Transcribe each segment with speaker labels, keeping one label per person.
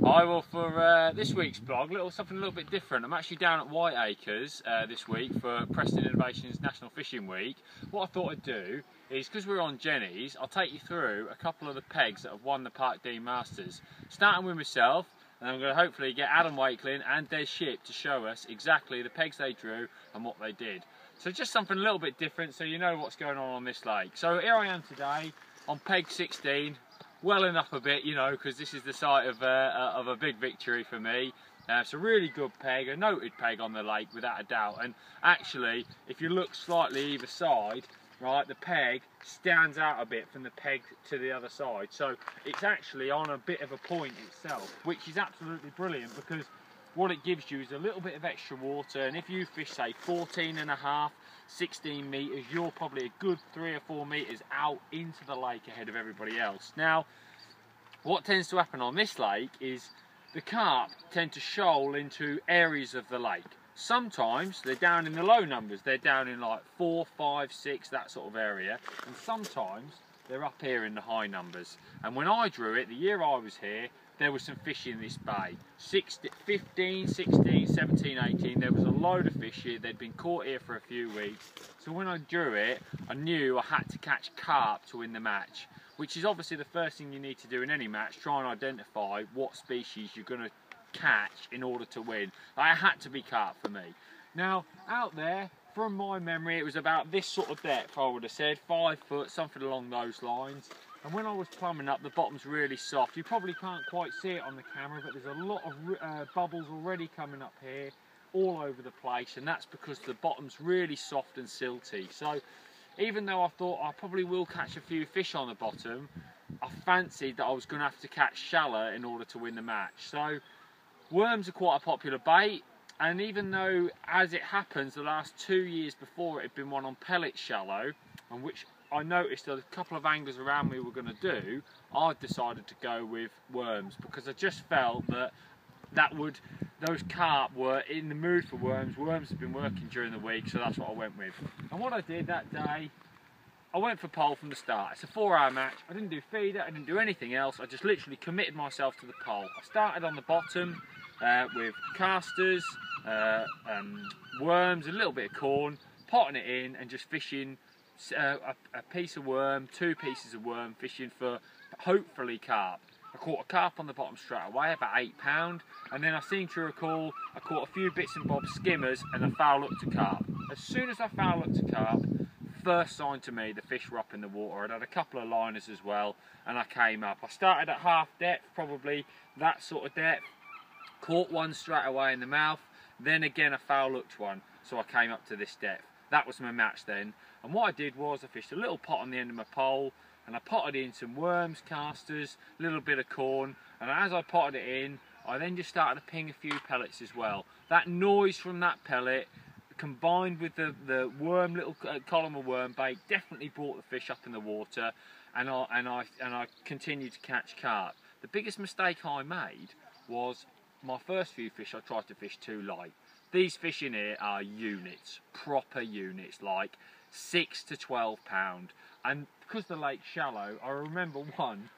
Speaker 1: Hi, well, for this week's blog, something a little bit different. I'm actually down at Whiteacres this week for Preston Innovations National Fishing Week. What I thought I'd do is, because we're on Jenny's, I'll take you through a couple of the pegs that have won the Park Dean Masters. Starting with myself, and I'm going to hopefully get Adam Wakelin and Des Ship to show us exactly the pegs they drew and what they did. So just something a little bit different so you know what's going on this lake. So here I am today on peg 16. Welling up a bit, you know, because this is the site of a big victory for me. It's a really good peg, a noted peg on the lake without a doubt. And actually, if you look slightly either side, right, the peg stands out a bit from the peg to the other side. So it's actually on a bit of a point itself, which is absolutely brilliant because what it gives you is a little bit of extra water. And if you fish, say, 14.5, 16 metres, you're probably a good 3 or 4 metres out into the lake ahead of everybody else. Now, what tends to happen on this lake is the carp tend to shoal into areas of the lake. Sometimes they're down in the low numbers, they're down in like 4, 5, 6, that sort of area, and sometimes they're up here in the high numbers. And when I drew it, the year I was here, there was some fish in this bay. 15, 16, 17, 18, there was a load of fish here. They'd been caught here for a few weeks. So when I drew it, I knew I had to catch carp to win the match, which is obviously the first thing you need to do in any match, try and identify what species you're going to catch in order to win. It had to be carp for me. Now, out there, from my memory, it was about this sort of depth, I would have said, 5 foot, something along those lines. And when I was plumbing up, the bottom's really soft. You probably can't quite see it on the camera, but there's a lot of bubbles already coming up here all over the place, and that's because the bottom's really soft and silty. So even though I thought I probably will catch a few fish on the bottom, I fancied that I was going to have to catch shallow in order to win the match. So worms are quite a popular bait, and even though, as it happens, the last 2 years before it had been one on pellet shallow, and which I noticed that a couple of anglers around me were going to do, I decided to go with worms because I just felt that those carp were in the mood for worms. Worms have been working during the week, so that's what I went with. And what I did that day, I went for pole from the start. It's a 4-hour match. I didn't do feeder, I didn't do anything else. I just literally committed myself to the pole. I started on the bottom with casters, worms, a little bit of corn, potting it in and just fishing a piece of worm, 2 pieces of worm, fishing for hopefully carp. I caught a carp on the bottom straight away, about 8 pound, and then I seem to recall I caught a few bits and bobs skimmers and a foul hook to carp. As soon as I foul hooked to carp, first sign to me the fish were up in the water. I'd had a couple of liners as well, and I came up. I started at half depth, probably that sort of depth, caught one straight away in the mouth, then again a foul hooked one, so I came up to this depth. That was my match then. And what I did was I fished a little pot on the end of my pole and I potted in some worms, casters, a little bit of corn, and as I potted it in, I then just started to ping a few pellets as well. That noise from that pellet combined with the little column of worm bait definitely brought the fish up in the water, and I continued to catch carp. The biggest mistake I made was my first few fish I tried to fish too light. These fish in here are units, proper units, like 6 to 12 pound. And because the lake's shallow, I remember one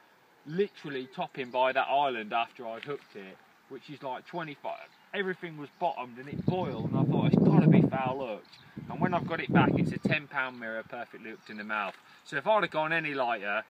Speaker 1: literally topping by that island after I'd hooked it, which is like 25. Everything was bottomed and it boiled, and I thought it's got to be foul hooked. And when I've got it back, it's a 10 pound mirror perfectly hooked in the mouth. So if I'd have gone any lighter,